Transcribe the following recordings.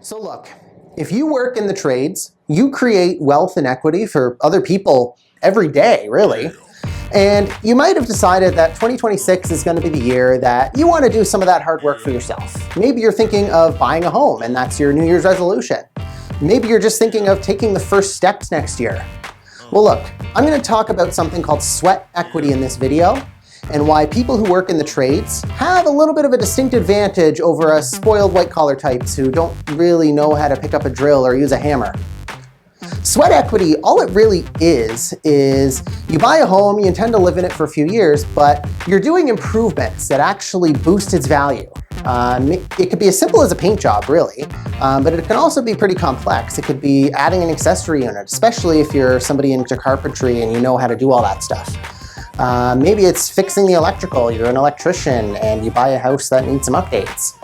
So look, if you work in the trades, you create wealth and equity for other people every day, really. And you might have decided that 2026 is going to be the year that you want to do some of that hard work for yourself. Maybe you're thinking of buying a home and that's your New Year's resolution. Maybe you're just thinking of taking the first steps next year. Well, look, I'm going to talk about something called sweat equity in this video, and why people who work in the trades have a little bit of a distinct advantage over us spoiled white-collar types who don't really know how to pick up a drill or use a hammer. Sweat equity, all it really is you buy a home, you intend to live in it for a few years, but you're doing improvements that actually boost its value. It could be as simple as a paint job, really, but it can also be pretty complex. It could be adding an accessory unit, especially if you're somebody into carpentry and you know how to do all that stuff. Maybe it's fixing the electrical, you're an electrician and you buy a house that needs some updates.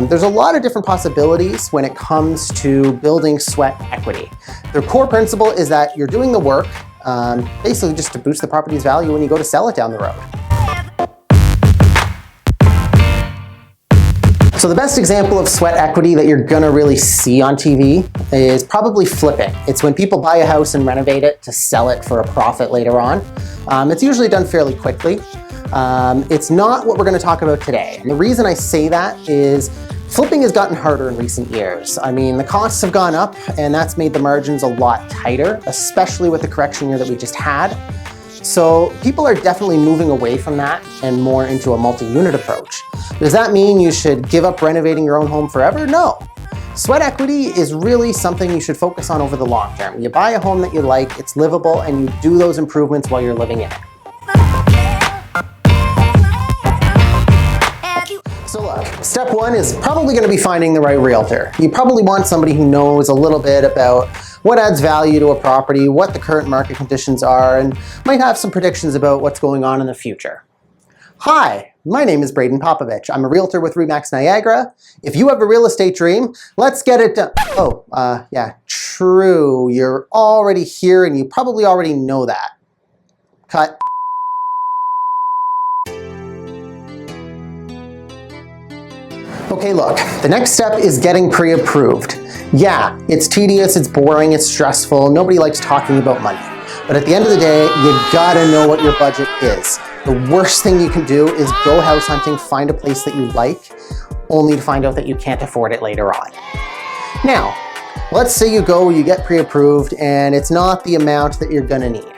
There's a lot of different possibilities when it comes to building sweat equity. The core principle is that you're doing the work, basically just to boost the property's value when you go to sell it down the road. So the best example of sweat equity that you're gonna really see on TV is probably flipping. It's when people buy a house and renovate it to sell it for a profit later on. It's usually done fairly quickly. It's not what we're gonna talk about today. And the reason I say that is flipping has gotten harder in recent years. I mean, the costs have gone up and that's made the margins a lot tighter, especially with the correction year that we just had. So people are definitely moving away from that and more into a multi-unit approach. Does that mean you should give up renovating your own home forever? No. Sweat equity is really something you should focus on over the long term. You buy a home that you like, it's livable, and you do those improvements while you're living in it. So look, step one is probably going to be finding the right realtor. You probably want somebody who knows a little bit about what adds value to a property, what the current market conditions are, and might have some predictions about what's going on in the future. Hi, my name is Braden Popovich. I'm a realtor with RE/MAX Niagara. If you have a real estate dream, let's get it done. Yeah, true. You're already here and you probably already know that. Cut. Okay, look, the next step is getting pre-approved. Yeah, it's tedious, it's boring, it's stressful, nobody likes talking about money. But at the end of the day, you gotta know what your budget is. The worst thing you can do is go house hunting, find a place that you like, only to find out that you can't afford it later on. Now, let's say you go, you get pre-approved, and it's not the amount that you're gonna need.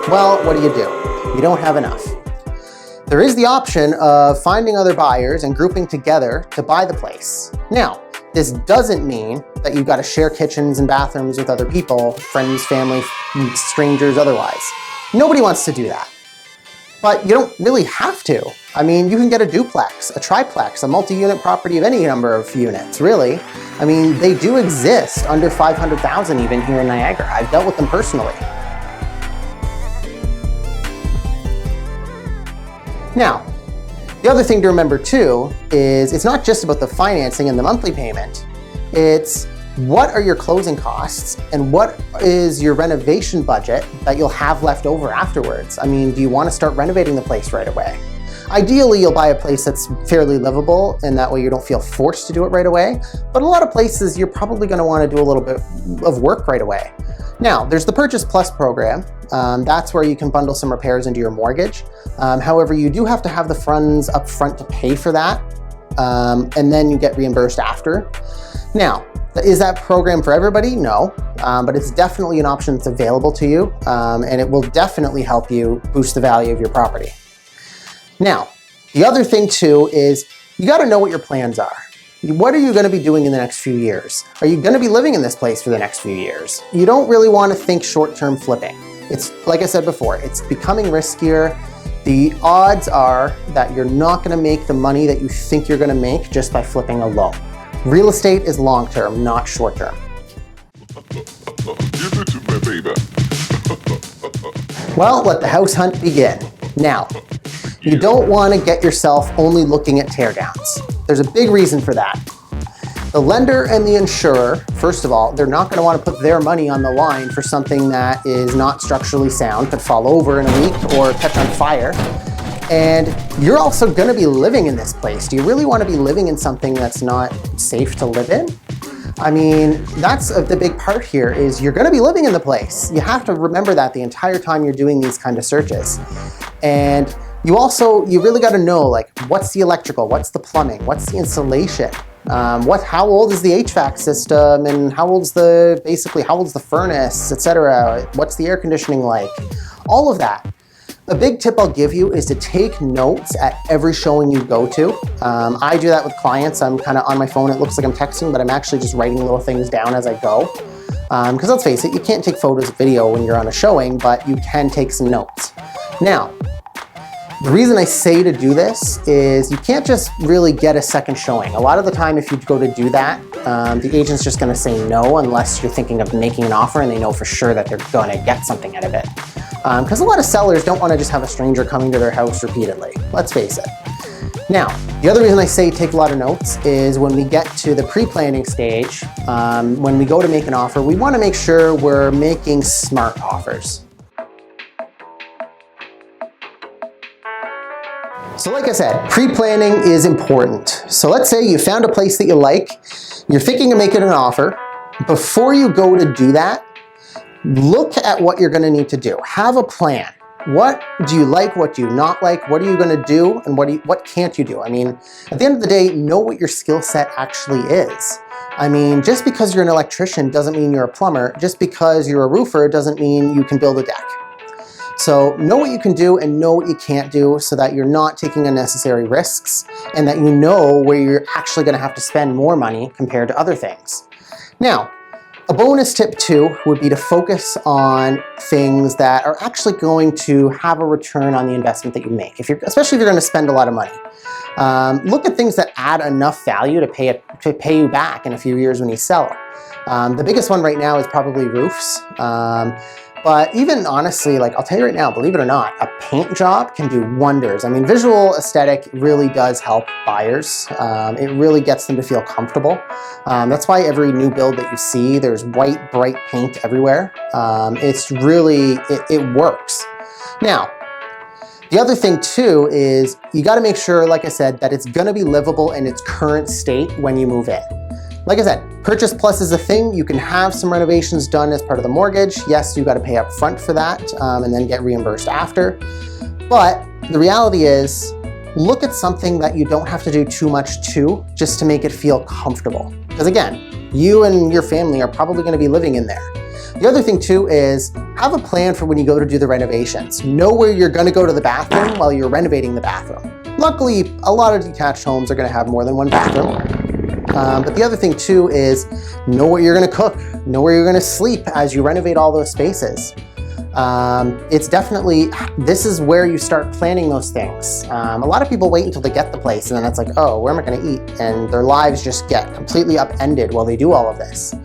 Well, what do? You don't have enough. There is the option of finding other buyers and grouping together to buy the place. Now, this doesn't mean that you've got to share kitchens and bathrooms with other people, friends, family, strangers, otherwise. Nobody wants to do that. But you don't really have to. I mean, you can get a duplex, a triplex, a multi-unit property of any number of units, really. I mean, they do exist under 500,000 even here in Niagara. I've dealt with them personally. Now, the other thing to remember too is it's not just about the financing and the monthly payment. It's what are your closing costs and what is your renovation budget that you'll have left over afterwards? I mean, do you want to start renovating the place right away? Ideally, you'll buy a place that's fairly livable and that way you don't feel forced to do it right away. But a lot of places you're probably going to want to do a little bit of work right away. Now, there's the Purchase Plus program. That's where you can bundle some repairs into your mortgage. However, you do have to have the funds up front to pay for that, and then you get reimbursed after. Now, is that program for everybody? No, but it's definitely an option that's available to you, and it will definitely help you boost the value of your property. Now, the other thing too is you got to know what your plans are. What are you going to be doing in the next few years? Are you going to be living in this place for the next few years? You don't really want to think short-term flipping. It's, like I said before, it's becoming riskier. The odds are that you're not going to make the money that you think you're going to make just by flipping alone. Real estate is long-term, not short-term. Give it to me, baby. Well, let the house hunt begin. Now, you don't want to get yourself only looking at teardowns. There's a big reason for that. The lender and the insurer, first of all, they're not going to want to put their money on the line for something that is not structurally sound, could fall over in a week or catch on fire. And you're also going to be living in this place. Do you really want to be living in something that's not safe to live in? I mean, that's the big part here is you're gonna be living in the place. You have to remember that the entire time you're doing these kind of searches. And you really gotta know, like, what's the electrical, what's the plumbing, what's the insulation, how old is the HVAC system, and how old's the furnace, etc. What's the air conditioning like? All of that. A big tip I'll give you is to take notes at every showing you go to. I do that with clients. I'm kind of on my phone. It looks like I'm texting, but I'm actually just writing little things down as I go. Because let's face it, you can't take photos of video when you're on a showing, but you can take some notes. Now, the reason I say to do this is you can't just really get a second showing. A lot of the time, if you go to do that, the agent's just gonna say no unless you're thinking of making an offer and they know for sure that they're gonna get something out of it. Because a lot of sellers don't wanna just have a stranger coming to their house repeatedly, let's face it. Now, the other reason I say take a lot of notes is when we get to the pre-planning stage, when we go to make an offer, we wanna make sure we're making smart offers. So like I said, pre-planning is important. So let's say you found a place that you like, you're thinking of making an offer. Before you go to do that, look at what you're gonna need to do. Have a plan. What do you like, what do you not like, what are you gonna do, and what can't you do? I mean, at the end of the day, know what your skill set actually is. I mean, just because you're an electrician doesn't mean you're a plumber. Just because you're a roofer doesn't mean you can build a deck. So know what you can do and know what you can't do so that you're not taking unnecessary risks and that you know where you're actually gonna have to spend more money compared to other things. Now, a bonus tip too would be to focus on things that are actually going to have a return on the investment that you make, especially if you're gonna spend a lot of money. Look at things that add enough value to pay you back in a few years when you sell them. The biggest one right now is probably roofs. But even honestly, like I'll tell you right now, believe it or not, a paint job can do wonders. I mean, visual aesthetic really does help buyers. It really gets them to feel comfortable. That's why every new build that you see, there's white, bright paint everywhere. It works. Now, the other thing too is you gotta make sure, like I said, that it's gonna be livable in its current state when you move in. Like I said, Purchase Plus is a thing. You can have some renovations done as part of the mortgage. Yes, you got to pay up front for that and then get reimbursed after. But the reality is, look at something that you don't have to do too much to just to make it feel comfortable. Because again, you and your family are probably going to be living in there. The other thing too is have a plan for when you go to do the renovations. Know where you're going to go to the bathroom while you're renovating the bathroom. Luckily, a lot of detached homes are going to have more than one bathroom. But the other thing too is know what you're gonna cook, know where you're gonna sleep as you renovate all those spaces. This is where you start planning those things. A lot of people wait until they get the place and then it's like, oh, where am I gonna eat? And their lives just get completely upended while they do all of this.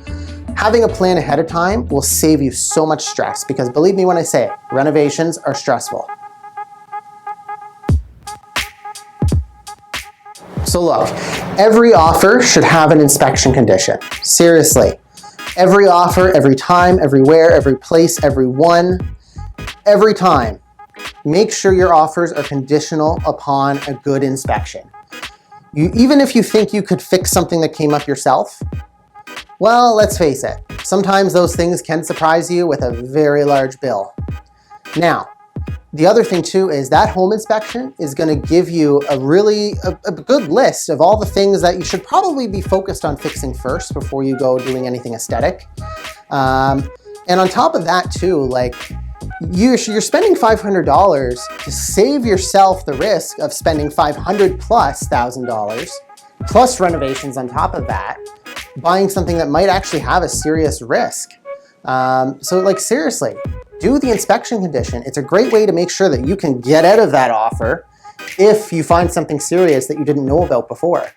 Having a plan ahead of time will save you so much stress because believe me when I say it, renovations are stressful. So look, every offer should have an inspection condition. Seriously. Every offer, every time, everywhere, every place, every time. Make sure your offers are conditional upon a good inspection. Even if you think you could fix something that came up yourself, well, let's face it, sometimes those things can surprise you with a very large bill. Now, the other thing too is that home inspection is going to give you a good list of all the things that you should probably be focused on fixing first before you go doing anything aesthetic. And on top of that too, like you're spending $500 to save yourself the risk of spending $500,000 plus renovations on top of that, buying something that might actually have a serious risk. So like seriously, do the inspection condition. It's a great way to make sure that you can get out of that offer if you find something serious that you didn't know about before.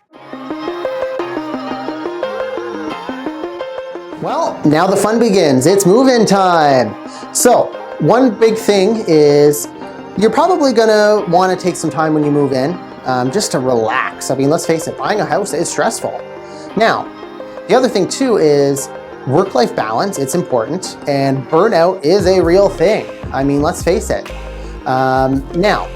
Well, now the fun begins. It's move-in time. So one big thing is you're probably gonna wanna take some time when you move in just to relax. I mean, let's face it, buying a house is stressful. Now, the other thing too is work-life balance, it's important, and burnout is a real thing. I mean, let's face it. Now,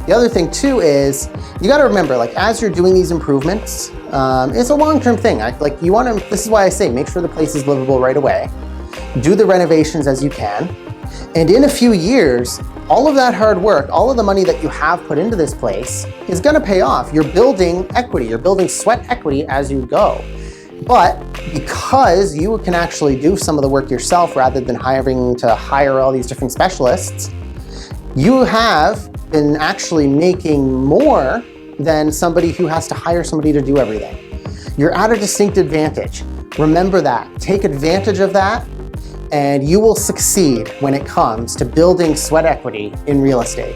the other thing too is you gotta remember, like as you're doing these improvements, It's a long-term thing. This is why I say make sure the place is livable right away. Do the renovations as you can. And in a few years, all of that hard work, all of the money that you have put into this place is gonna pay off. You're building equity, you're building sweat equity as you go. But because you can actually do some of the work yourself rather than having to hire all these different specialists, you have been actually making more than somebody who has to hire somebody to do everything. You're at a distinct advantage. Remember that. Take advantage of that, and you will succeed when it comes to building sweat equity in real estate.